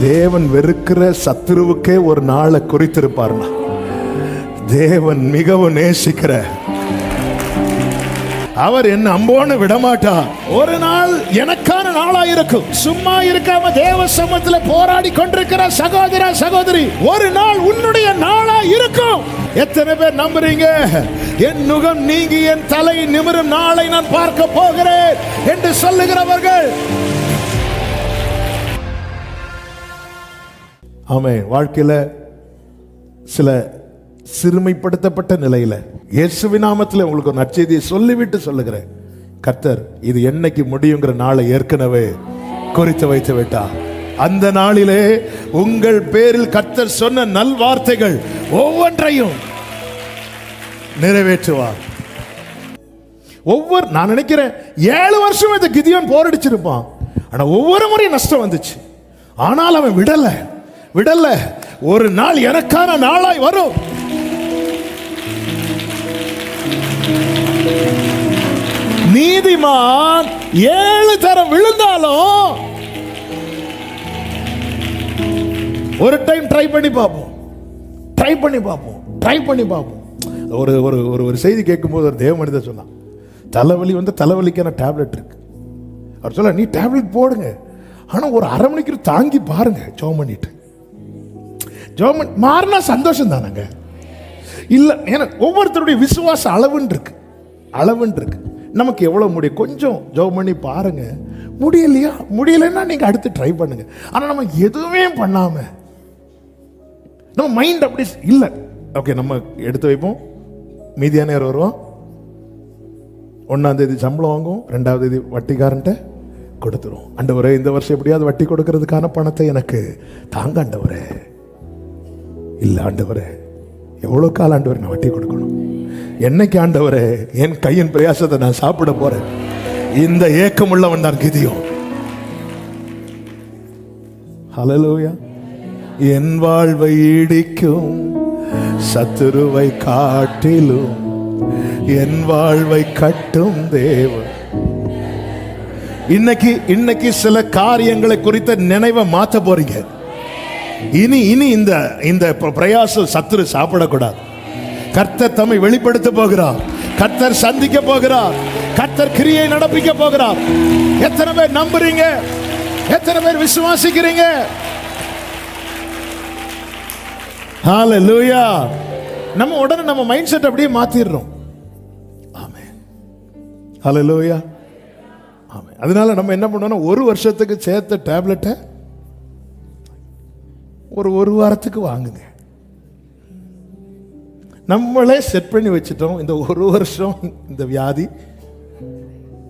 தேவன் வெறுக்கிற சத்துருவுக்கே ஒரு நாளை குறித்திருப்பார்னா, தேவன் மிகவும் நேசிக்கிற அவர் என்ன அம்போன்னு விடமாட்டார். ஒரு நாள் எனக்கான நாளா இருக்கும். சும்மா இருக்காம தேவ சமூகத்துல போராடி கொண்டிருக்கிற சகோதர சகோதரி, ஒரு நாள் உன்னுடைய நாளா இருக்கும். எத்தனை பேர் நம்புறீங்க? என் நுகம் நீங்கி என் தலை நிமிரும் நாளை நான் பார்க்க போகிறேன் என்று சொல்லுகிறவர்கள். ஆமென். வாழ்க்கையில சில சிறுமைப்படுத்தப்பட்ட நிலையில இயேசுவின் நாமத்தில் உங்களுக்கு ஒரு நற்செய்தியை சொல்லிவிட்டு சொல்லுகிறேன். கர்த்தர் இது என்னைக்கு முடியுங்கிற நாளை ஏற்கனவே குறித்து வைத்து விட்டார். அந்த நாளிலே உங்கள் பேரில் கர்த்தர் சொன்ன நல் வார்த்தைகள் ஒவ்வொன்றையும் நிறைவேற்றுவார். நான் நினைக்கிறேன் 7 வருஷம் இந்த கிதியோன் போரடிச்சிருப்பான். ஆனா ஒவ்வொரு முறையும் நஷ்டம் வந்துச்சு. ஆனால் அவன் விடல. ஒரு நாள் எனக்கான நாளாய் வரும். நீதிமான் 7 தரம் விழுந்தாலும் ஒரு டைம் ட்ரை பண்ணி பார்ப்போம். ஒரு செய்தி கேட்கும்போது ஒரு தேவ மனிதர் சொன்னான், தலைவலி தலைவலிக்கான டேப்லெட் இருக்கு. அவர் சொல்ல, நீ டேப்லெட் போடுங்க, ஆனா ஒரு அரை மணிக்கு தாங்கி பாருங்க, ஜெபம் பண்ணிட்டு. ஜெபம் மாறினா சந்தோஷம் தானங்க. இல்ல, ஏன்னா ஒவ்வொருத்தருடைய விசுவாச அளவுன்னு இருக்கு. நமக்கு எவ்வளவு முடியும் கொஞ்சம் ஜெபம் பண்ணி பாருங்க. முடியலைன்னா நீங்க அடுத்து ட்ரை பண்ணுங்க. ஆனா நம்ம எதுவுமே பண்ணாம நம்ம மைண்ட் அப்படி இல்ல. ஓகே, நம்ம எடுத்து வைப்போம், மீதியான நேரம் வருவோம். 1ஆம் தேதி சம்பளம் வாங்குவோம், 2ஆம் தேதி வட்டிக்காரன்ட்ட கொடுத்துருவோம். ஆண்டவரே, இந்த வருஷம் எப்படியாவது வட்டி கொடுக்கறதுக்கான பணத்தை எனக்கு தாங்க ஆண்டவரே. இல்ல ஆண்டவரே, எவ்வளவு காலம் ஆண்டவரே நான் வட்டி கொடுக்கணும்? என்னைக்கு ஆண்டவரே என் கையின் பிரயாசத்தை நான் சாப்பிட போறேன்? இந்த ஏக்கம் உள்ளவன் தான் கிதியோன். ஹல்லேலூயா. என் வாழ்வை இடிக்கும் சத்துருவை காட்டிலும் என் வாழ்வை கட்டும் தேவன். இன்னைக்கு சில காரியங்களை குறித்த நினைவை மாற்ற போறீங்க. இனி இந்த பிரயாசம் சத்துரு சாப்பிடக்கூடாது. கர்த்தர் தம்மை வெளிப்படுத்த போகிறார். கர்த்தர் சந்திக்க போகிறார். கர்த்தர் கிரியை நடப்பிக்க போகிறார். எத்தனை பேர் நம்புறீங்க? எத்தனை பேர் விசுவாசிக்கிறீங்க? ஹல்லேலூயா. நம்ம உடனே நம்ம மைண்ட் செட் அப்படியே மாத்திடுறோம். ஆமென். ஹல்லேலூயா. ஆமென். அதனால நம்ம என்ன பண்ணோம்னா, ஒரு வருஷத்துக்கு சேர்த்த டேப்லெட்டை ஒரு வாரத்துக்கு வாங்குங்க. நம்மளே செட் பண்ணி வச்சுட்டோம். இந்த ஒரு வருஷம் இந்த வியாதி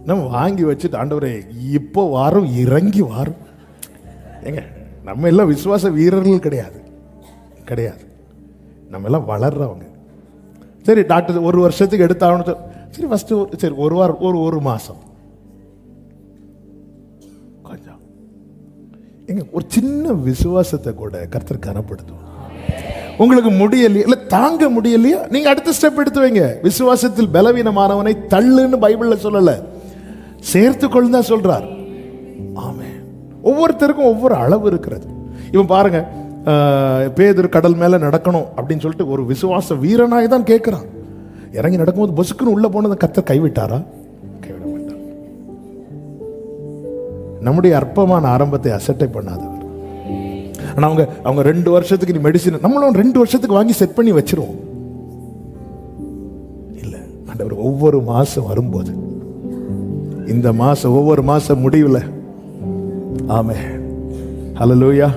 நம்ம வாங்கி வச்சுட்டு, ஆண்டவரே இப்போ வாரம் இறங்கி வாரம். ஏங்க, நம்ம எல்லாம் விசுவாச வீரர்கள் கிடையாது. நம்ம எல்லாம் வளர்றவங்க. சரி, டாக்டர் ஒரு வருஷத்துக்கு எடுத்தாகணும். சரி, ஃபஸ்ட்டு சரி ஒரு வாரம், ஒரு மாதம் கொஞ்சம் எங்க ஒரு சின்ன விசுவாசத்தை கூட கர்த்தர் கனப்படுத்தும். உங்களுக்கு முடியலையா, இல்லை தாங்க முடியலையா, நீங்க அடுத்த ஸ்டெப் எடுத்து வைங்க. விசுவாசத்தில் பலவீனமானவனை தள்ளுன்னு பைபிள்ல சொல்லல, சேர்த்துக்கொள் தான் சொல்றார். ஆமென். ஒவ்வொருத்தருக்கும் ஒவ்வொரு அளவு இருக்கிறது. இவன் பாருங்க, பேதுரு கடல் மேல நடக்கணும் அப்படின்னு சொல்லிட்டு ஒரு விசுவாச வீரனாய் தான் கேட்கிறான். இறங்கி நடக்கும்போது பொசுக்குன்னு உள்ள போனதை கர்த்தர் கைவிட்டாரா? கைவிட மாட்டார். நம்முடைய அற்பமான ஆரம்பத்தை அசட்டை பண்ணாதவர். ஆனால் அவங்க 2 வருஷத்துக்கு நீ மெடிசின், நம்மளும் 2 வருஷத்துக்கு வாங்கி செட் பண்ணி வச்சிருவோம். இல்லை, ஆண்டவர் ஒவ்வொரு மாசம் வரும்போது, இந்த மாசம் ஒவ்வொரு மாசம் முடியல. ஆமென். ஹல்லேலூயா.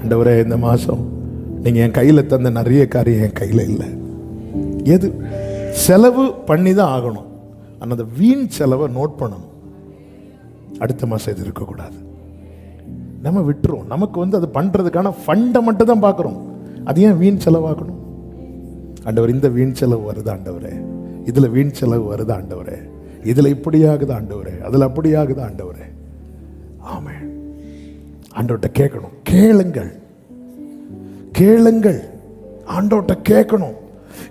ஆண்டவரே, இந்த மாசம் நீங்க என் கையில தந்த நிறைய காரியம் என் கையில இல்லை. எது செலவு பண்ணி தான் ஆகணும். ஆனால் அந்த வீண் செலவை நோட் பண்ணணும். அடுத்த மாசம் இது இருக்கக்கூடாது. நம்ம விட்டுரும். நமக்கு அது பண்றதுக்கான ஃபண்டை மட்டும் தான் பார்க்குறோம். அது ஏன் வீண் செலவாகணும்? ஆண்டவர், இந்த வீண் செலவு வருது ஆண்டவரே, இதுல வீண் செலவு வருது ஆண்டவரே, இதுல இப்படி ஆகுது ஆண்டவரே, அதுல அப்படி ஆகுது ஆண்டவரே. ஆமென். ஆண்டவர்கிட்ட கேட்கணும். கேளுங்கள். ஆண்டவர்கிட்ட கேட்கணும்.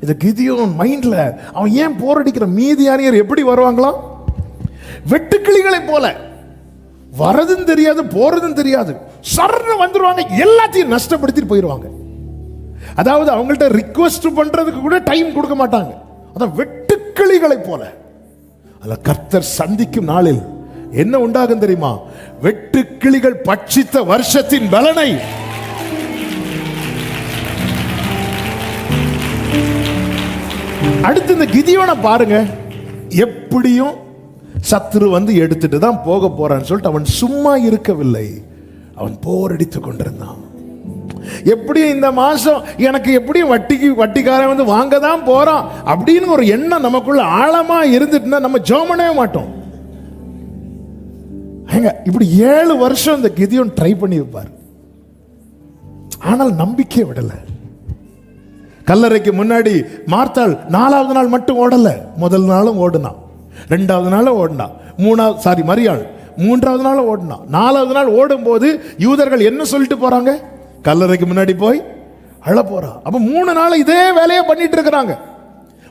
இது கிதியோன் மைண்ட்ல அவன் ஏன் போரடிக்கிற மீதியானியர் எப்படி வருவாங்களா? வெட்டுக்கிளிகளை போல, வரதும் தெரியாது போறதும் தெரியாது. சர்ன்னு வந்துருவாங்க, எல்லாத்தையும் நஷ்டப்படுத்திட்டு போயிடுவாங்க. அதாவது அவங்கள்ட்ட ரிக்வெஸ்ட் பண்றதுக்கு கூட டைம் கொடுக்க மாட்டாங்க. அதான் வெட்டுக்கிளிகளை போல. அல்ல, கர்த்தர் சந்திக்கும் நாளில் என்ன உண்டாகும் தெரியுமா? வெட்டுக்கிளிகள் பட்சித்த வருஷத்தின் பலனை அடுத்து இந்த கிதியோனை பாருங்க. எப்படியும் சத்துரு வந்து எடுத்துட்டு தான் போக போறான்னு சொல்லிட்டு அவன் சும்மா இருக்கவில்லை. அவன் போரடித்துக் கொண்டிருந்தான். எப்படியும் இந்த மாசம் எனக்கு எப்படியும் வட்டிக்காரன் வந்து வாங்க தான் போறான் அப்படின்னு ஒரு எண்ணம் நமக்குள்ள ஆழமா இருந்துட்டுனா நம்ம ஜெபம் பண்ணவே மாட்டோம். இப்படி 7 வருஷம் இந்த கிதியோன் ட்ரை பண்ணி வைப்பார். ஆனால் நம்பிக்கை விடல. கல்லறைக்கு முன்னாடி மார்த்தாள் 4வது நாள் மட்டும் ஓடல, முதல் நாளும் ஓடுனா, 2வது நாளும் ஓடினா, மரியாள் 3வது நாளும் ஓடினா. 4வது நாள் ஓடும் போது யூதர்கள் என்ன சொல்லிட்டு போறாங்க? கல்லறைக்கு முன்னாடி போய் அழ போறா. அப்ப 3 நாள் இதே வேலையை பண்ணிட்டு இருக்கிறாங்க.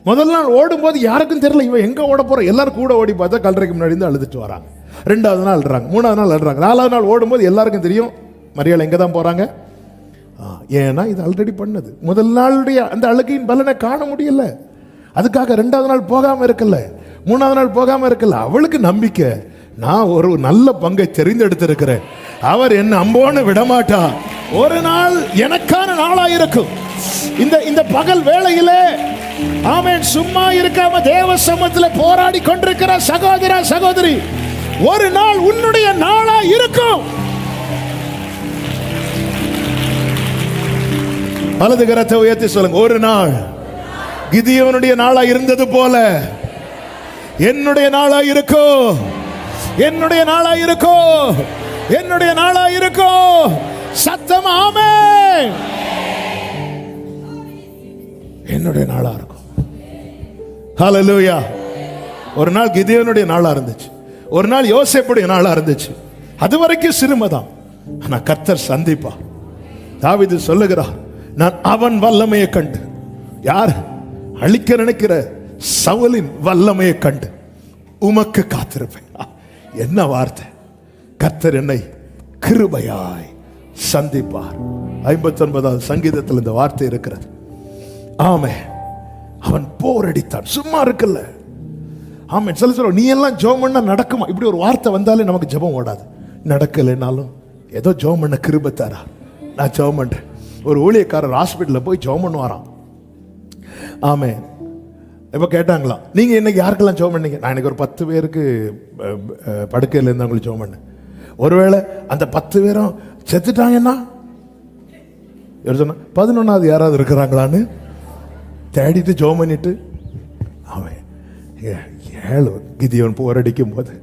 முதல் நாள் ஓடும் போது யாருக்கும் தெரியல இவன் எங்க ஓட போற. எல்லாரும் கூட ஓடி பார்த்தா கல்லறைக்கு முன்னாடி இருந்து அழுதுட்டு வராங்க. 2வது நாள் அழுறாங்க, 3வது நாள் அழுறாங்க. 4வது நாள் ஓடும்போது எல்லாருக்கும் தெரியும் மரியாள் எங்க தான் போறாங்க. ஏன்னா இது ஆல்ரெடி பண்ணது. முதல் நாளுடைய அந்த அழுகையின் பலனை காண முடியல. அதுக்காக 2வது நாள் போகாம இருக்கல, 3வது நாள் போகாம இருக்கல. அவளுக்கு நம்பிக்கை, நான் ஒரு நல்ல பங்கை தெரிந்தெடுத்திருக்கிறேன், அவர் என்ன அம்போன்னு விடமாட்டா. ஒரு நாள் எனக்கான நாளா இருக்கும். இந்த பகல் வேளையிலே ஆமென், சும்மா இருக்காம தேவ சமூகத்தில் போராடி கொண்டிருக்கிற சகோதர சகோதரி, ஒரு நாள் உன்னுடைய நாளா இருக்கும். வலது கரத்தை உயர்த்தி சொல்லுங்க, ஒரு நாள் கிதியோனுடைய நாளா இருந்தது போல என்னுடைய நாளா இருக்கும். என்னுடைய நாளா இருக்கும். என்னுடைய நாளா இருக்கும். சத்தம் ஆமென். என்னுடைய நாளா இருக்கும். ஹல்லேலூயா. ஒரு நாள் கிதியோனுடைய நாளா இருந்துச்சு, ஒரு நாள் யோசேப்புடைய நாளா இருந்துச்சு. அது வரைக்கும் சிறுமைதான். ஆனா கர்த்தர் சந்திப்பா. தாவீது சொல்லுகிறார், நான் அவன் வல்லமையை கண்டு, யார் அழிக்க நினைக்கிற சவுலின் வல்லமையை கண்டு உமக்கு காத்திருப்பேன். என்ன வார்த்தை! கர்த்தர் என்னை கிருபையாய் சந்திப்பார். 59வது சங்கீதத்தில் இந்த வார்த்தை இருக்கிறது. ஆமே, அவன் போரடித்தான், சும்மா இருக்கல. ஆமே, சொல்ல நீ எல்லாம் ஜெபம் பண்ணா நடக்குமா? இப்படி ஒரு வார்த்தை வந்தாலே நமக்கு ஜெபம் ஓடாது. நடக்கலைனாலும் ஏதோ ஜெபம் பண்ண கிருபை தாரா, நான் ஜெபம் பண்றேன். ஒரு ஊழியக்காரர் ஹாஸ்பிட்டலில் போய் ஜெபம் பண்ணுவாராம். ஆமே, இப்போ கேட்டாங்களாம், நீங்கள் இன்னைக்கு யாருக்கெல்லாம் ஜெபம் பண்ணீங்க? நான் இன்னைக்கு ஒரு 10 பேருக்கு படுக்கையில் இருந்தவங்களுக்கு ஜெபம் பண்ணேன். ஒருவேளை அந்த 10 பேரும் செத்துட்டாங்கன்னா, இவர் சொன்னா 11வது யாராவது இருக்கிறாங்களான்னு தேடிட்டு ஜெபம் பண்ணிட்டு, அவன் 7 கிதியோன் போரடிக்கும் போது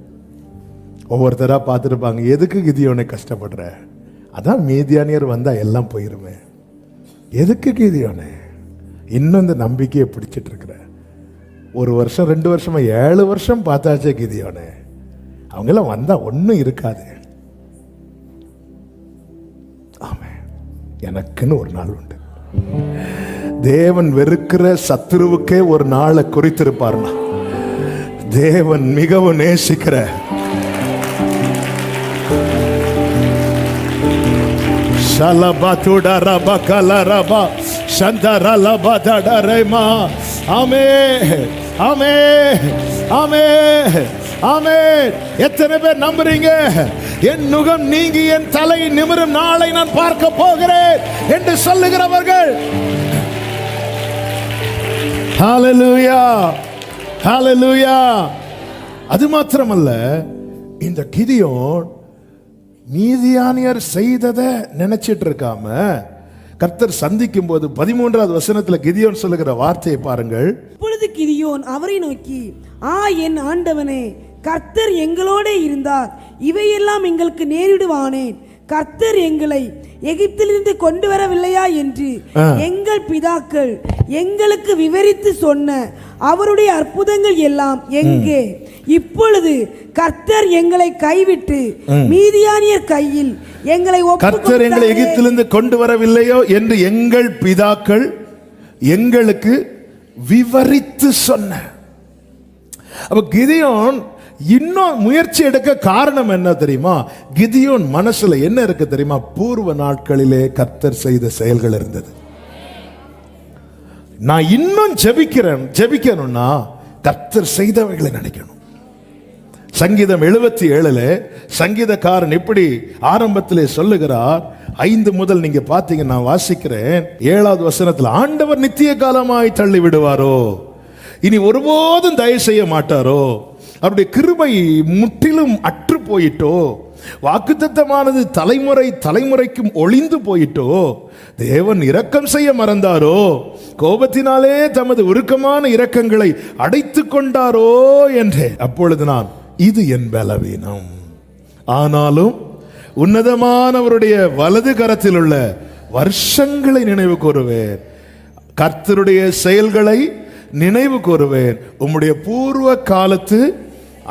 ஒவ்வொருத்தராக பார்த்துருப்பாங்க. எதுக்கு கிதியோனை கஷ்டப்படுற? அதான் மீதியானியர் வந்தா எல்லாம் போயிருமே. எதுக்கு கிதியோனே இன்னும் இந்த நம்பிக்கையை பிடிச்சிட்டு இருக்கிற? 1 வருஷம் 2 வருஷமா 7 வருஷம் பார்த்தாச்சே கிதியோனே. அவங்கெல்லாம் வந்தா ஒன்றும் இருக்காது. ஆமே, எனக்குன்னு ஒரு நாள் உண்டு. தேவன் வெறுக்கிற சத்துருவுக்கே ஒரு நாளை குறித்திருப்பார்னா, தேவன் மிகவும் நேசிக்கிற எத்தனை பேர் நம்புறீங்க? என் நுகம் நீங்கி என் தலை நிமிரும் நாளை நான் பார்க்க போகிறேன் என்று சொல்லுகிறவர்கள்? ஹல்லேலூயா, ஹல்லேலூயா. அது மாத்திரமல்ல, இந்த கிதியோன் மீதியானியர் செய்ததை நினைச்சிட்டு இருக்காம கர்த்தர் சந்திக்கும் போது 13வது வசனத்துல கிதியோன் சொல்லுகிற வார்த்தையை பாருங்கள். இப்பொழுது கிதியோன் அவரை நோக்கி, என் ஆண்டவனே, கர்த்தர் எங்களோட இருந்தார், இவையெல்லாம் எங்களுக்கு நேரிடுவானேன். கர்த்தர் எங்களை எகிப்திலிருந்து கொண்டு வரவில்லையா என்று எங்கள் பிதாக்கள் எங்களுக்கு விவரித்து சொன்ன அவருடைய அற்புதங்கள் எல்லாம் எங்கே? இப்பொழுது கர்த்தர் எங்களை கைவிட்டு மீதியானியர் கையில் எங்களை கர்த்தர் எங்களை எகிப்திலிருந்து கொண்டு வரவில்லையோ என்று எங்கள் பிதாக்கள் எங்களுக்கு விவரித்து சொன்ன. அப்ப கிதியோன் இன்னும் முயற்சி எடுக்க காரணம் என்ன தெரியுமா? கிதியோன் மனசுல என்ன இருக்கு தெரியுமா? பூர்வ நாட்களிலே கர்த்தர் செய்த செயல்கள் இருந்தது. நான் இன்னும் ஜெபிக்கணும்னா கர்த்தர் செய்தவைகளை நினைக்கணும். சங்கீதம் 77 சங்கீதக்காரன் இப்படி ஆரம்பத்திலே சொல்லுகிறார். 5 முதல் நீங்க பாத்தீங்கன்னா, வாசிக்கிறேன் 7வது வசனத்தில், ஆண்டவர் நித்திய காலமாய் தள்ளி விடுவாரோ, இனி ஒருபோதும் தயவு செய்ய மாட்டாரோ, அவருடைய கிருபை முற்றிலும் அற்று போயிட்டோ, வாக்குத்தத்தமானது தலைமுறை தலைமுறைக்கும் ஒளிந்து போயிட்டோ, தேவன் இரக்கம் செய்ய மறந்தாரோ, கோபத்தினாலே தமது உருக்கமான இரக்கங்களை அடைத்து கொண்டாரோ என்றே. அப்பொழுது நான், இது என் பலவீனம், ஆனாலும் உன்னதமானவருடைய வலது கரத்தில் உள்ள வருஷங்களை நினைவு கூறுவேன், கர்த்தருடைய செயல்களை நினைவு கூறுவேன், உம்முடைய பூர்வ காலத்து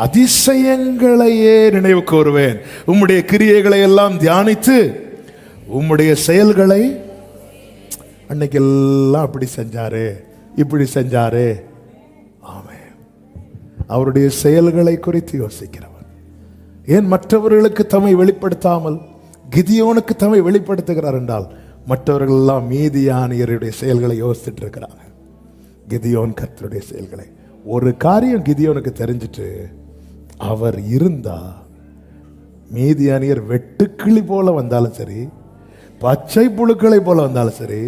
அதிசயங்களையே நினைவு கூறுவேன், உம்முடைய கிரியைகளை எல்லாம் தியானித்து உம்முடைய செயல்களை, அன்னைக்கெல்லாம் அப்படி செஞ்சாரு இப்படி செஞ்சாரு, ஆமென், அவருடைய செயல்களை குறித்து யோசிக்கிறவர். ஏன் மற்றவர்களுக்கு தம்மை வெளிப்படுத்தாமல் கிதியோனுக்கு தம்மை வெளிப்படுத்துகிறார் என்றால், மற்றவர்கள் எல்லாம் மீதியானியருடைய செயல்களை யோசிச்சுட்டு இருக்கிறாங்க. கிதியோன் கர்த்தருடைய செயல்களை. ஒரு காரியம் கிதியோனுக்கு தெரிஞ்சிட்டு, அவர் இருந்தா மீதியானியர் வெட்டுக்கிளி போல வந்தாலும் சரி, பச்சை புழுக்களை போல வந்தாலும் சரி,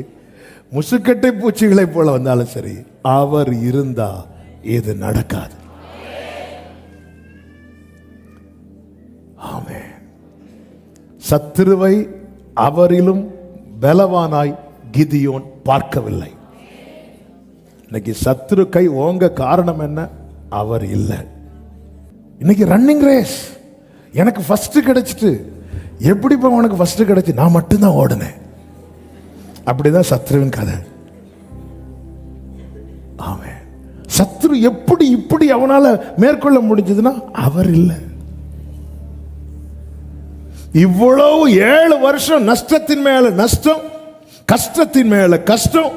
முசுக்கட்டை பூச்சிகளை போல வந்தாலும் சரி, அவர் இருந்தா இது நடக்காது. ஆமென். சத்துருவை அவரிலும் பலவானாய் கிதியோன் பார்க்கவில்லை. இன்னைக்கு சத்துரு கை ஓங்க காரணம் என்ன? அவர் இல்லை. இன்னைக்கு ரன்னிங் ரேஸ், எனக்கு ஃபர்ஸ்ட் கிடைச்சிட்டு, எப்படி உனக்கு ஃபர்ஸ்ட் கிடைச்சி? நான் மட்டும்தான் ஓடுனேன். அப்படிதான் சத்ருவின் கதை. ஆமென். சத்ரு எப்படி இப்படி அவனால மேற்கொள்ள முடிஞ்சதுன்னா அவர் இல்லை. இவ்வளவு 7 வருஷம் நஷ்டத்தின் மேல நஷ்டம், கஷ்டத்தின் மேல கஷ்டம்,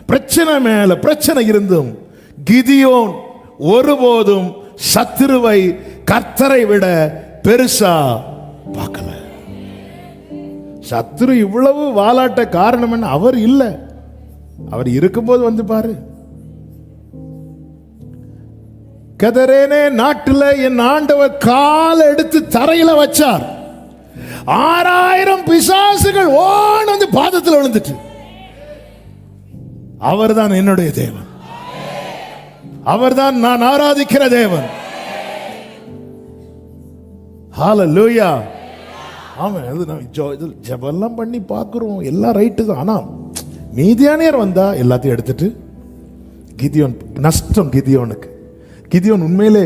பிரச்சனை மேல பிரச்சனை இருந்தும் கிதியோன் ஒருபோதும் சத்துருவை கர்த்தரை விட பெருசா பார்க்கல. சத்துரு இவ்வளவு வாலாட்ட காரணம் என்ன? அவர் இல்லை. அவர் இருக்கும்போது வந்து பாரு. கதரேனே நாட்டுல என் ஆண்டவர் கால் எடுத்து தரையில வச்சார். 6000 பிசாசுகள் ஓன் வந்து பாதத்தில் விழுந்துட்டு. அவர்தான் என்னுடைய தேவன், அவர்தான் நான் ஆராதிக்கிற தேவன். ஹல்லேலூயா. ஆமா, ஜெபெல்லாம் பண்ணி பார்க்கிறோம், எல்லாம் ரைட்டு தான். ஆனா மீதியானியர் வந்தா எல்லாத்தையும் எடுத்துட்டு, கிதியோன் நஷ்டம். கிதியோனுக்கு, கிதியோன் உண்மையிலே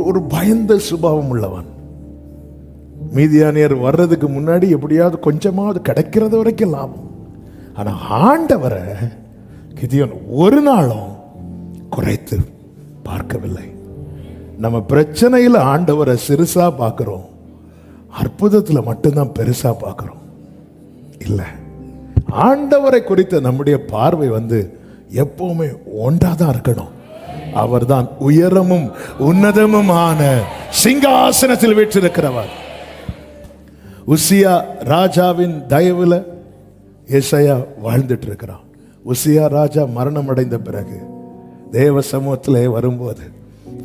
ஒரு பயந்த சுபாவம் உள்ளவன். மீதியானியர் வர்றதுக்கு முன்னாடி எப்படியாவது கொஞ்சமாவது கிடைக்கிறது வரைக்கும் லாபம். ஆனா ஆண்டவரை கிதியோன் ஒரு நாளும் குறைத்து பார்க்கவில்லை. நம்ம பிரச்சனையில் ஆண்டவரை சிறுசா பார்க்கிறோம், அற்புதத்துல மட்டும்தான் பெருசா பார்க்கிறோம். இல்ல, ஆண்டவரை குறித்த நம்முடைய பார்வை எப்பவுமே ஒன்றாதான் இருக்கணும். அவர்தான் உயரமும் உன்னதமுமான சிங்காசனத்தில் வீற்றிருக்கிறவர். உசியா ராஜாவின் தயவுல ஏசாயா வாழ்ந்துட்டு இருக்கிறான். உசியா ராஜா மரணம் அடைந்த பிறகு தேவ சமூகத்திலே வரும்போது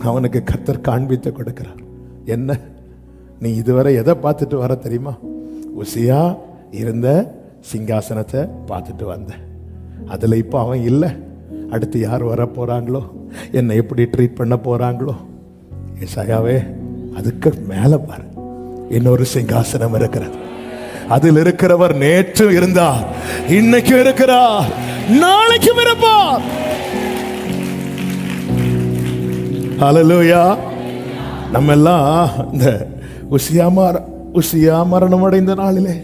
அவனுக்கு கர்த்தர் காண்பித்து கொடுக்கிறார். என்ன, நீ இதுவரை எதை பார்த்துட்டு வர தெரியுமா? உசியா இருந்த சிங்காசனத்தை பார்த்துட்டு வந்த. அதுல இப்போ அவன் இல்லை. அடுத்து யார் வர போறாங்களோ, என்னை எப்படி ட்ரீட் பண்ண போறாங்களோ. ஏசாயாவே, அதுக்கு மேல பாரு, இன்னொரு சிங்காசனம் இருக்கிறது. அதில் இருக்கிறவர் நேற்று இருந்தார், இன்னைக்கு இருக்கிறார், நாளைக்கும் இருப்பார். ஹல்லேலூயா. நம்ம எல்லாம் இந்த உசியா மரணம் அடைந்த நாளிலே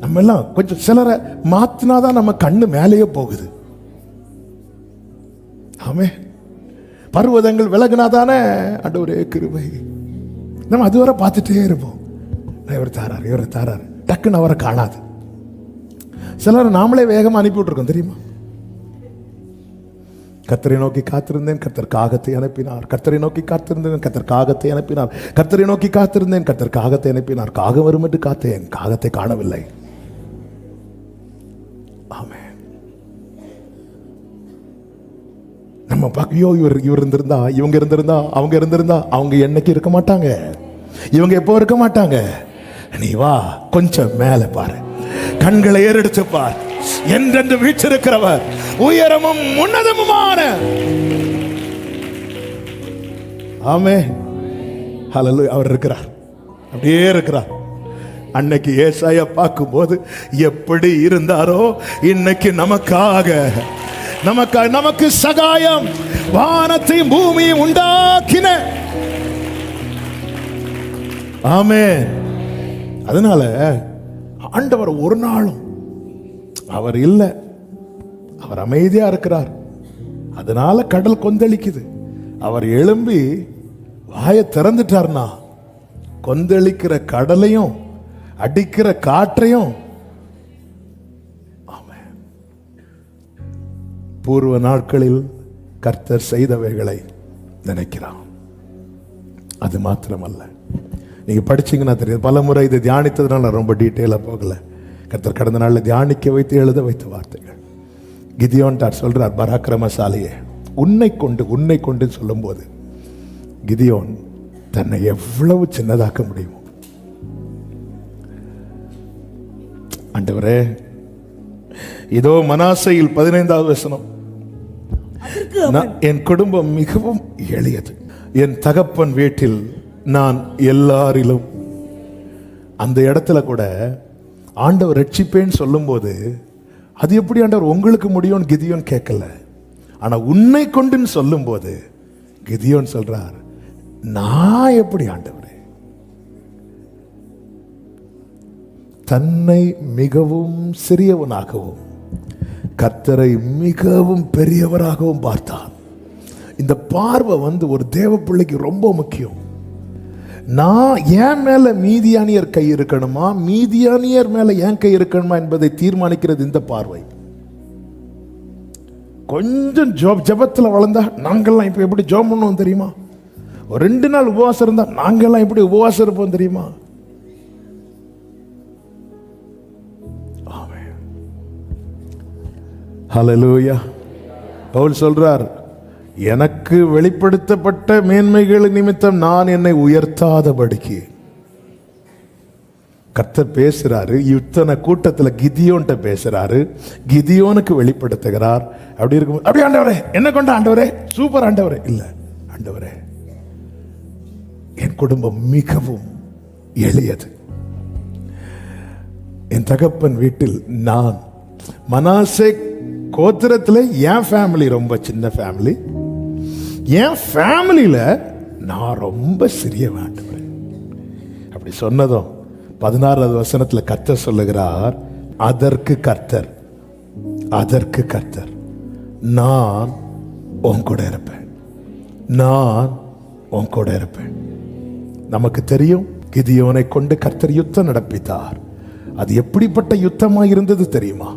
நம்ம எல்லாம் கொஞ்சம் சிலரை மாத்தினாதான் நம்ம கண்ணு மேலேயே போகுது. ஆமே, பர்வதங்கள் விலகினாதானே ஆண்டவரே கிருபை. நம்ம அதுவரை பார்த்துட்டே இருப்போம். இவர் தாராரு டக்குன்னு அவரை காணாது. சிலரை நாமளே வேகமாக அனுப்பி விட்டுருக்கோம் தெரியுமா? கர்த்தரை நோக்கி காத்திருந்தேன், கர்த்தர் காகத்தை அனுப்பினார். கர்த்தரை நோக்கி காத்திருந்தேன், கர்த்தர் காகத்தை அனுப்பினார். கர்த்தரை நோக்கி காத்திருந்தேன், கர்த்தர் காகத்தை அனுப்பினார். காகம் வரும் என்று காத்தேன், காகத்தை காணவில்லை. ஆமென். நம்ம ஐயோ இவர் இருந்திருந்தா, இவங்க இருந்திருந்தா, அவங்க இருந்திருந்தா, அவங்க என்னைக்கு இருக்க மாட்டாங்க, இவங்க எப்போ இருக்க மாட்டாங்க. நீ வா, கொஞ்சம் மேல பாரு, கண்களை ஏறெடுத்து பார். என்றென்று வீற்றிருக்கிறவர், உயரமும் உன்னதமுமான. ஆமென். ஹல்லேலூயா. அவர் இருக்கிறார், அப்படியே இருக்கிறார். அன்னைக்கு ஏசாயா பார்க்கும்போது எப்படி இருந்தாரோ, இன்னைக்கு நமக்கு சகாயம், வானத்தையும் பூமியும் உண்டாக்கின. ஆமென். அதனால ஆண்டவர் ஒரு நாளும் அவர் இல்லை, அவர் அமைதியா இருக்கிறார். அதனால கடல் கொந்தளிக்குது. அவர் எழும்பி வாயை திறந்துட்டார்னா கொந்தளிக்கிற கடலையும் அடிக்கிற காற்றையும். ஆமென். பூர்வ நாட்களில் கர்த்தர் செய்தவைகளை நினைக்கிறான். அது மாத்திரமல்ல, நீங்க படிச்சீங்கன்னா தெரியும். பல முறை இதை தியானித்ததுனால ரொம்ப டீட்டெயிலாக போகல. கர்த்தர் கடந்த நாளில் தியானிக்க வைத்து எழுத வைத்த வார்த்தைகள். கிதியோன் சொல்றார், பராக்கிரமசாலியே, உன்னை கொண்டு சொல்லும்போது கிதியோன் தன்னை எவ்வளவு சின்னதாக்க முடியுமோ. ஆண்டவரே, இதோ மனாசையில் 15வது வசனம், என் குடும்பம் மிகவும் எளியது, என் தகப்பன் வீட்டில் நான் எல்லாரிலும். அந்த இடத்துல கூட ஆண்டவர் ரட்சிப்பேன்னு சொல்லும்போது, அது எப்படி ஆண்டவர் உங்களுக்கு முடியும்னு கிதியோன் கேட்கல. ஆனா உன்னை கொண்டுன்னு சொல்லும்போது கிதியோன் சொல்றார், நான் எப்படி ஆண்டவரே. தன்னை மிகவும் சிறியவனாகவும் கர்த்தரை மிகவும் பெரியவராகவும் பார்த்தான். இந்த பார்வை ஒரு தேவ பிள்ளைக்கு ரொம்ப முக்கியம். நான் என் மேல மீதியானியர் கை இருக்கணுமா, மீதியானியர் மேல என் கை இருக்கணுமா என்பதை தீர்மானிக்கிறது இந்த பார்வை. கொஞ்சம் ஜெபத்தில் வளர்ந்தா நாங்கள்லாம் இப்ப எப்படி ஜெபம் பண்ணுவோம் தெரியுமா? ஒரு 2 நாள் உபவாசம் இருந்தா நாங்கள்லாம் எப்படி உபவாசம் இருப்போம் தெரியுமா? ஆமென். ஹல்லேலூயா. பவுல் சொல்றார், எனக்கு வெளிப்படுத்தப்பட்ட மேன்மைகள் நிமித்தம் நான் என்னை உயர்த்தாதபடிக்கு. கர்த்தர் பேசுறாரு, இத்தனை கூட்டத்தில் கிதியோன்ட்ட பேசுறாரு, கிதியோனுக்கு வெளிப்படுத்துகிறார். அப்படி இருக்கும், அப்படி ஆண்டவரே என்ன கொண்ட ஆண்டவரே, சூப்பர் ஆண்டவரே. இல்ல ஆண்டவரே, என் குடும்பம் மிகவும் எளியது, என் தகப்பன் வீட்டில் நான். மனாசே கோத்திரத்தில் என் ஃபேமிலி ரொம்ப சின்ன ஃபேமிலி, என் ஃபேமிலியில நான் ரொம்ப சிறியவன் ஆண்டவரே. அப்படி சொன்னதும் 16வது வசனத்துல கர்த்தர் சொல்லுகிறார், அதற்கு கர்த்தர் நான் உன் கூட இருப்பேன், நான் உன் கூட இருப்பேன். நமக்கு தெரியும், கிதியோனை கொண்டு கர்த்தர் யுத்தம் நடப்பித்தார். அது எப்படிப்பட்ட யுத்தமா இருந்தது தெரியுமா?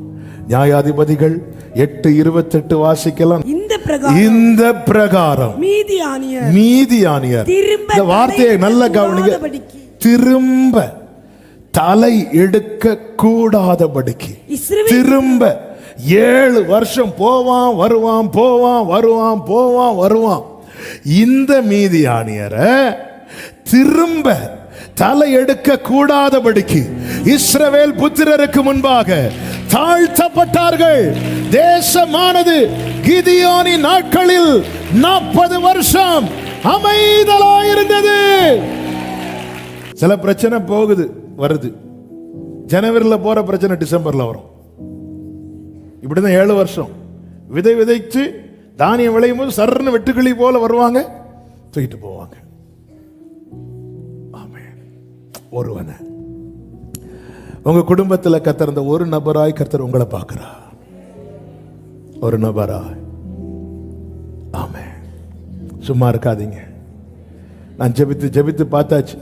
நியாயாதிபதிகள் 8:28 வாசிக்கலாம். இந்த பிரகாரம் மீதியானியர், இந்த வார்த்தையை நல்ல கவனிங்க, திரும்ப தலை எடுக்க கூடாதபடிக்கு. திரும்ப 7 வருஷம் போவான் வருவான். இந்த மீதியானியரை திரும்ப தலை எடுக்க கூடாதபடிக்கு இஸ்ரவேல் புத்திரருக்கு முன்பாக தாழ்த்தப்பட்டார்கள். தேசமானது கிதியோனின் நாட்களில் 40 வருஷம் அமைதலாயிருந்தது. சில பிரச்சனை வருது. ஜனவரியில் போற பிரச்சனை டிசம்பர்ல வரும். இப்படிதான் 7 வருஷம். விதைச்சு தானியம் விளையும் போது சர்ன்னு வெட்டுக்கிளி போல வருவாங்க, தூக்கிட்டு போவாங்க. ஒருவனை உங்க குடும்பத்தில் கர்த்தர் அந்த ஒரு நபராய் கர்த்தர் உங்களை பார்க்கிறார். ஒரு நபராய். ஆமென். சும்மா இருக்காதீங்க. நான் ஜெபித்து பார்த்தாச்சு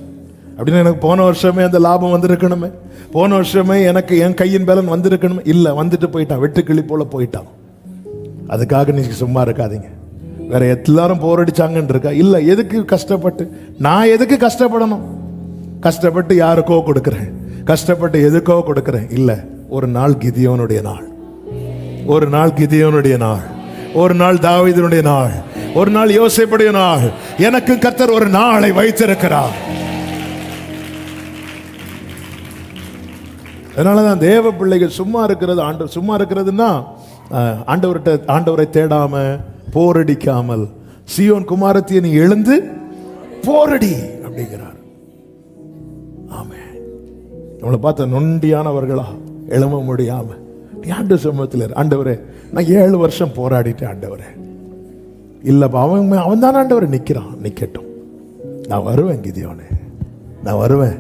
அப்படின்னு எனக்கு போன வருஷமே அந்த லாபம் வந்திருக்கணுமே, போன வருஷமே எனக்கு என் கையின் பலன் வந்திருக்கணுமே. இல்லை, வந்துட்டு போயிட்டான், வெட்டுக்கிளி போல போயிட்டான். அதுக்காக நீங்க சும்மா இருக்காதீங்க. வேற எல்லாரும் போர் அடிச்சாங்கன்னு இருக்கா? இல்ல, எதுக்கு கஷ்டப்பட்டு, நான் எதுக்கு கஷ்டப்படணும்? கஷ்டப்பட்டு யாருக்கோ கொடுக்கிறேன், கஷ்டப்பட்டு எதுக்கோ கொடுக்கிறேன். இல்ல, ஒரு நாள் கிதியோனுடைய நாள், ஒரு நாள் கிதியோனுடைய நாள், ஒரு நாள் தாவீதுனுடைய நாள், ஒரு நாள் யோசேப்புடைய நாள். எனக்கு கர்த்தர் ஒரு நாளை வைத்திருக்கிறார். அதனாலதான் தேவ பிள்ளைகள் சும்மா இருக்கிறது, சும்மா இருக்கிறதுன்னா ஆண்டவரை தேடாம போரடிக்காமல், சீயோன் குமாரத்தியை நீ எழுந்து போரடி அப்படிங்கிறார். ஆமென். நம்மளை பார்த்த நொண்டியானவர்களா எழும முடியாம ஆண்டு சமூகத்தில், ஆண்டவரே நான் 7 வருஷம் போராடிட்டேன் ஆண்டவரே. இல்லப்பா, அவன் தானே ஆண்டவரை நிற்கிறான், நிற்கட்டும், நான் வருவேன் கிதியோனே, நான் வருவேன்.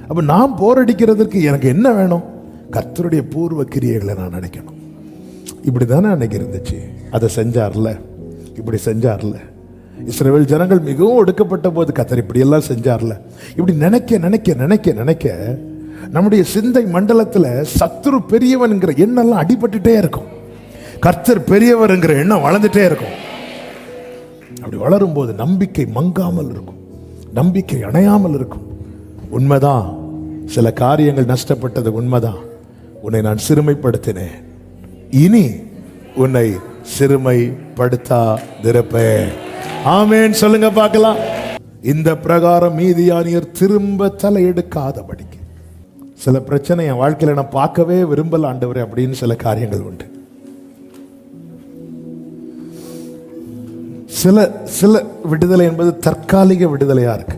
அப்ப நான் போரடிக்கிறதுக்கு எனக்கு என்ன வேணும்? கர்த்தருடைய பூர்வ கிரியைகளை நான் நினைக்கணும். இப்படி தானே அன்னைக்கு இருந்துச்சு. அதை செஞ்சார்ல, இப்படி செஞ்சார்ல. இஸ்ரவேல் ஜனங்கள் மிகவும் ஒடுக்கப்பட்ட போது கர்த்தர் இப்படி எல்லாம் செஞ்சார்ல. இப்படி நினைக்க நினைக்க நினைக்க நினைக்க நம்முடைய சிந்தை மண்டலத்தில் சத்துரு பெரியவன்கிற எண்ணெல்லாம் அடிபட்டுட்டே இருக்கும். கர்த்தர் பெரியவர்ங்கிற எண்ணம் வளர்ந்துட்டே இருக்கும். அப்படி வளரும் போது நம்பிக்கை மங்காமல் இருக்கும், நம்பிக்கை அணையாமல் இருக்கும். உண்மைதான், சில காரியங்கள் நஷ்டப்பட்டது உண்மைதான். உன்னை நான் சிறுமைப்படுத்தினேன், இனி உன்னை சிறுமைப்படுத்தாதிருப்பேன். ஆமென் சொல்லுங்க பார்க்கலாம். இந்த பிரகாரம் மீதியானியர் திரும்ப தலையெடுக்காதபடிக்கு. சில பிரச்சனை என் வாழ்க்கையில நான் பார்க்கவே விரும்பல ஆண்டவரே அப்படின்னு சில காரியங்கள் உண்டு. சில விடுதலை என்பது தற்காலிக விடுதலையா இருக்கு,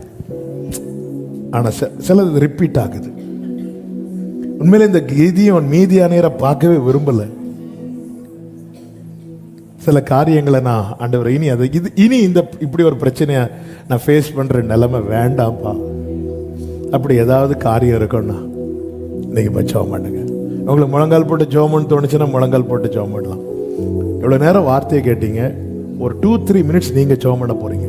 ஆனா சிலது ரிப்பீட் ஆகுது. உண்மையில இந்த கிதியோன் மீதியானியரை பார்க்கவே விரும்பல. சில காரியங்களை நான் ஆண்டவரை இனி இந்த இப்படி ஒரு பிரச்சனையை நான் ஃபேஸ் பண்ற நிலைமை வேண்டாம்ப்பா, அப்படி ஏதாவது காரியம் இருக்கும்னா இன்னைக்கு போய் ஜெபம் பண்ணுங்க. உங்களுக்கு முழங்கால் போட்டு ஜெபம்னு தோணுச்சுன்னா முழங்கால் போட்டு ஜெபம் பண்ணலாம். இவ்வளோ நேரம் வார்த்தையை கேட்டீங்க, ஒரு 2-3 மினிட்ஸ் நீங்க ஜெபம் பண்ண போறீங்க.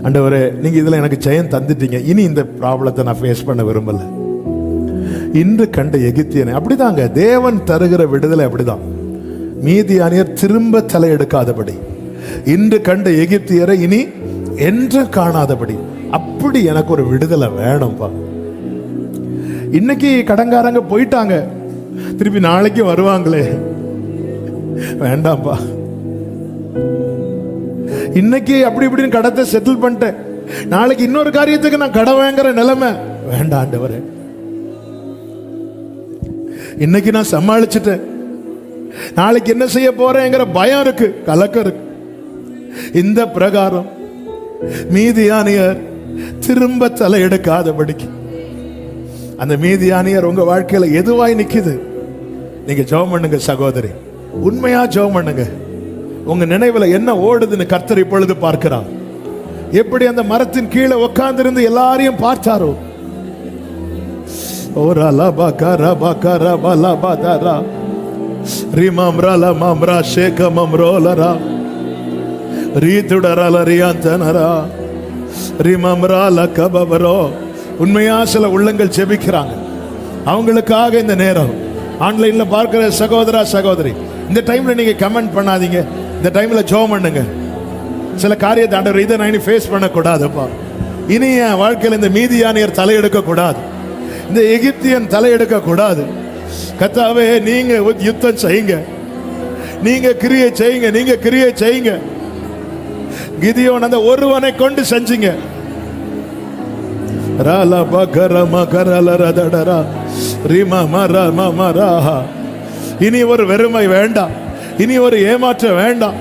ஆண்டவரே, நீங்க இதுல எனக்கு ஜெயம் தந்துட்டீங்க, இனி இந்த ப்ராப்ளத்தை நான் ஃபேஸ் பண்ண விரும்பல. இன்று கண்ட எகிப்தியனை அப்படிதாங்க, தேவன் தருகிற விடுதலை அப்படிதான். மீதியானியர் திரும்ப தலையெடுக்காதபடி, இன்று கண்ட எகிப்தியரை இனி என்று காணாதபடி, அப்படி எனக்கு ஒரு விடுதலை வேணும்பா. இன்னைக்கு கடங்காரங்க போயிட்டாங்க, திருப்பி நாளைக்கு வருவாங்களே, வேண்டாம்ப்பா. இன்னைக்கு அப்படி இப்படின்னு கடத்தை செட்டில் பண்ணிட்டேன், நாளைக்கு இன்னொரு காரியத்துக்கு நான் கடை வாங்குற நிலைமை வேண்டாம் ஆண்டவரே. இன்னைக்கு நான் சமாளிச்சுட்டேன், நாளைக்கு என்ன செய்ய போறேங்கிற பயம் இருக்கு, கலக்கம் இருக்கு. இந்த பிரகாரம் மீதியானியர் திரும்ப தலையெடுக்காதபடிக்கு, அந்த மீதியானியர் உங்க வாழ்க்கையில எதுவாய் நிக்குது, நீங்க ஜெபம் பண்ணுங்க சகோதரி, உண்மையா ஜெபம் பண்ணுங்க. உங்க நினைவுல என்ன ஓடுதுன்னு கர்த்தர் இப்பொழுது பார்க்கிறார். எப்படி அந்த மரத்தின் கீழே உட்கார்ந்து இருந்து எல்லாரையும் பார்த்தாரோ, ஓரா பகரா பகரா பலா பதரா ரிமம்ரா மம்ரா ஷேகமம்ரோலரா ரீதுடரல ரியாந்தனரா ரிமம்ரா லகபவரோ. உண்மையா சில உள்ளங்கள் ஜெபிக்கிறாங்க. அவங்களுக்காக இந்த நேரம் ஆன்லைன்ல பார்க்கிற சகோதரா சகோதரி, இந்த டைம்ல நீங்க கமெண்ட் பண்ணாதீங்க, இந்த டைம்ல ஜெபம் பண்ணுங்க. சில காரியத்தை ஆண்டவர், இதை நான் இனி ஃபேஸ் பண்ணக்கூடாதுப்பா, இனி என் வாழ்க்கையில் இந்த மீதியானியர் தலையெடுக்க கூடாது, இந்த எகிப்தியன் தலையெடுக்க கூடாது. கர்த்தாவே, நீங்க யுத்தம் செய்யுங்க, நீங்க கிரியை செய்யுங்க, நீங்க கிரியை செய்யுங்க. கிதியோன் அந்த ஒருவனை கொண்டு செஞ்சீங்க. ராலா பகர மகரல ரதடரா ரிமா மரா மரா. இனி ஒரு வெறுமை வேண்டாம், இனி ஒரு ஏமாற்றம் வேண்டாம்,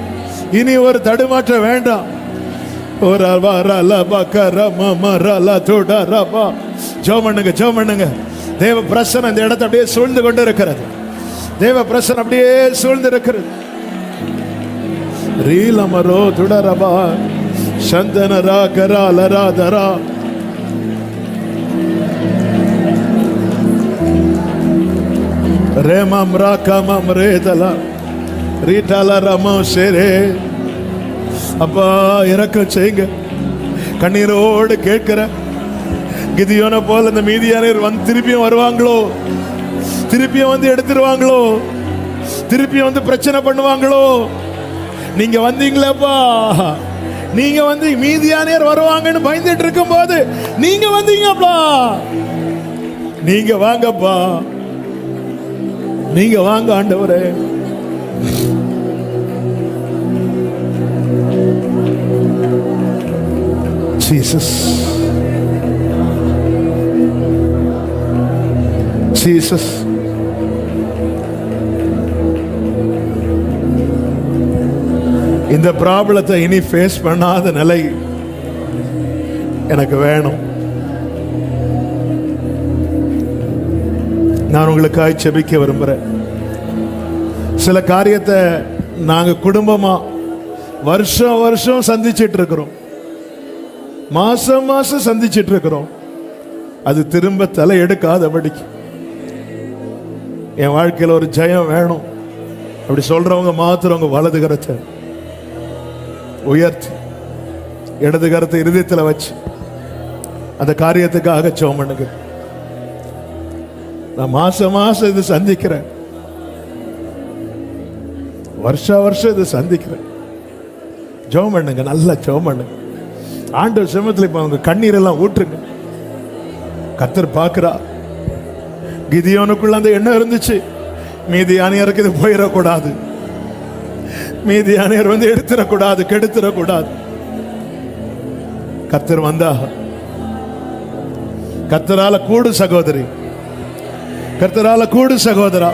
இனி ஒரு தடுமாற்றம் வேண்டாம். ஒரு வரல பகர மரல தொடரபா. ஜெபம் பண்ணுங்க, ஜெபம் பண்ணுங்க. தேவ பிரசன்னம் இந்த இடத்தை அப்படியே சூழ்ந்து கொண்டு இருக்கிறது. தேவ பிரசன்னம் அப்படியே சூழ்ந்து இருக்கிறது. ரீலமரோ துடரபா சந்தனரா கராலரா தரா. ரேமம் ராகமம் ரேதலா ரீட்டால ரமம் சேரே. அப்பா, இறக்கம் செய்யுங்க. கண்ணீரோடு கேட்கிற கிதியோனை போல இந்த மீதியானியர் வந்து திருப்பியும் வருவாங்களோ, திருப்பியும் வந்து எடுத்துருவாங்களோ. திருப்பி வந்து பிரச்சனை பண்ணுவாங்களோ? நீங்க வந்தீங்களப்பா, நீங்க வந்து மீதியானியர் வருவாங்கன்னு பயந்துட்டு இருக்கும் போது நீங்க வந்தீங்கப்பா. நீங்க வாங்கப்பா, நீங்க வாங்க ஆண்டவரே. Jesus, Jesus. இந்த ப்ராப்ளத்தை இனி ஃபேஸ் பண்ணாத நிலை எனக்கு வேணும். நான் உங்களுக்காக செபிக்க விரும்புகிறேன். சில காரியத்தை நாங்கள் குடும்பமாக வருஷம் வருஷம் சந்திச்சிட்டு இருக்கிறோம், மாசம் மாசம் சந்திச்சிட்டு இருக்கிறோம். அது திரும்ப தலை எடுக்காதபடிக்கு என் வாழ்க்கையில் ஒரு ஜெயம் வேணும் அப்படி சொல்றவங்க மாத்திரம் உங்க வலது கரத்தை உயர்த்தி இடது கரத்தை இருதயத்தில் வச்சு அந்த காரியத்துக்காக ஜெபம் பண்ணுங்க. நான் மாசம் மாசம் இது சந்திக்கிறேன், வருஷா வருஷம் இது சந்திக்கிறேன். ஜெபம் பண்ணுங்க, நல்லா ஜெபம் பண்ணுங்க. ஆண்டவர் சமூகத்தில் இப்ப உங்க கண்ணீரெல்லாம் ஊற்றுங்க. கர்த்தர் பார்க்கிறா. கிதியோனுக்குள்ள அந்த எண்ணம் இருந்துச்சு, மீதியானியருக்கு இது போயிடக்கூடாது, மீதியானியர் வந்து எடுத்துடக்கூடாது, கெடுத்துடக்கூடாது. கர்த்தர் வந்தா, கர்த்தரால கூடு சகோதரி, கர்த்தரால கூடு சகோதரா.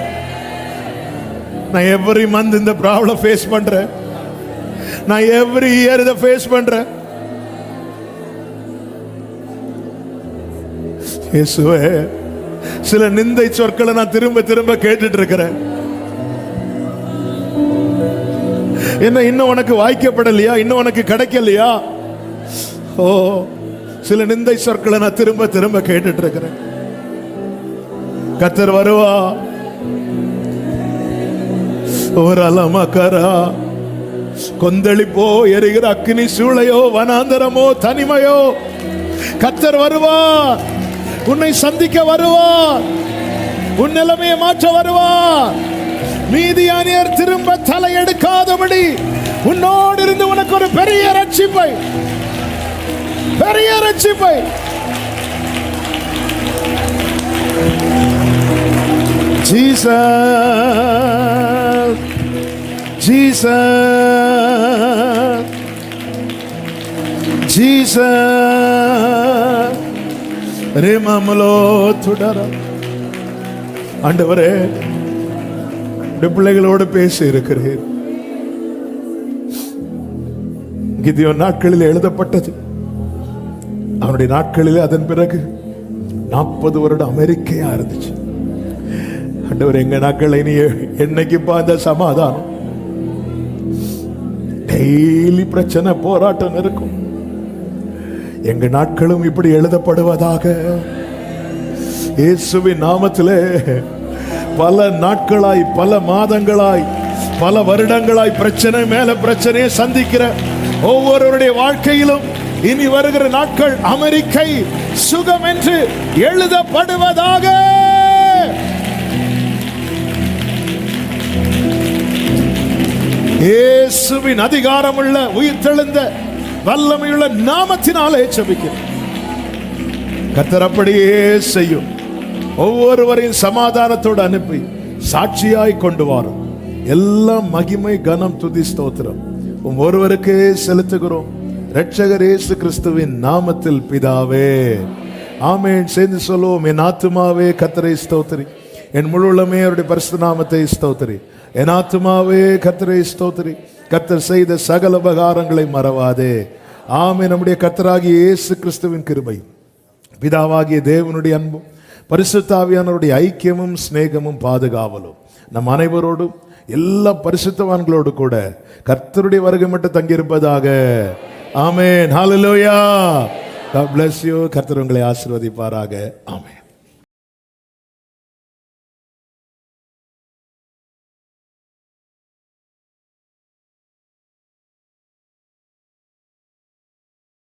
நான் எவ்ரி மந்த் இந்த ப்ராப்ளம் ஃபேஸ் பண்றேன், நான் எவ்ரி இயர் இதை ஃபேஸ் பண்றேன். இயேசுவே, சில நிந்தை சொற்களை நான் திரும்ப திரும்ப கேட்டுட்டு இருக்கிறேன். என்ன இன்னும் உனக்கு வாய்க்கப்படலையா, இன்னும் உனக்கு கிடைக்கலையா? ஓ, சில நிந்தை சொற்களை நான் திரும்ப திரும்ப கேட்டுட்டு இருக்கிறேன். கர்த்தர் வருவா. ஒரு அலமக்கரா கொந்தளிப்போ, எரிகிற அக்னி சூளையோ, வனாந்தரமோ, தனிமையோ, கர்த்தர் வருவார். உன்னை சந்திக்க வருவார், உன் நிலைமையை மாற்ற வருவார். மீதியானியர் திரும்ப தலை எடுக்காதபடி உன்னோடு இருந்து உனக்கு ஒரு பெரிய ரட்சிப்பை, பெரிய ரட்சிப்பை. Jesus, Jesus, Jesus. ரேமாமலோ துடரா. ஆண்டவரே, பிள்ளைகளோடு பேச இருக்கிறேன். கிதியோன் நாட்களில் எழுதப்பட்டது. அவனுடைய நாட்களில் அதன் பிறகு 40 வருடம் அமெரிக்கையா இருந்துச்சு. ஆண்டவர், எங்க நாட்கள் இனி என்னைக்கு பார்த்த சமாதானம்? டெய்லி பிரச்சனை, போராட்டம் இருக்கும். எங்க நாட்களும் இப்படி எழுதப்படுவதாக இயேசுவின் நாமத்திலே. பல நாட்களாய், பல மாதங்களாய், பல வருடங்களாய் பிரச்சனை மேல பிரச்சனையை சந்திக்கிற ஒவ்வொருவருடைய வாழ்க்கையிலும் இனி வருகிற நாட்கள் அமெரிக்கை சுகம் என்று எழுதப்படுவதாக. இயேசுவின் அதிகாரமுள்ள உயிர்த்தெழுந்த வல்லமையுள்ள நாமத்தினாலே ஜெபிக்கிறேன். கர்த்தர் அப்படியே செய்யும். ஒவ்வொருவரையும் சமாதானத்தோடு அனுப்பி சாட்சியாய் கொண்டு வரும். எல்லாம் மகிமை, கனம், துதி, ஸ்தோத்திரம் ஒருவருக்கே செலுத்துகிறோம், இரட்சகர் இயேசு கிறிஸ்துவின் நாமத்தில் பிதாவே, ஆமென். சேர்ந்து சொல்லுவோம். என் ஆத்துமாவே கர்த்தரை ஸ்தோத்திரி, என் முழு உள்ளமே அவருடைய பரிசுத்த நாமத்தை ஸ்தோத்திரி. என் ஆத்துமாவே கர்த்தரை ஸ்தோத்திரி, கர்த்தர் செய்த சகல உபகாரங்களை மறவாதே. ஆமென். நம்முடைய கர்த்தராகிய இயேசு கிறிஸ்துவின் கிருபை, பிதாவாகிய தேவனுடைய அன்பும், பரிசுத்த ஆவியானவருடைய ஐக்கியமும் சிநேகமும் பாதுகாவலும் நம் அனைவரோடும் எல்லா பரிசுத்தவான்களோடு கூட கர்த்தருடைய வருகை மட்டும் தங்கியிருப்பதாக. ஆமென். ஹல்லேலூயா. God bless you. கர்த்தர் உங்களை ஆசீர்வதிப்பாராக. ஆமென்.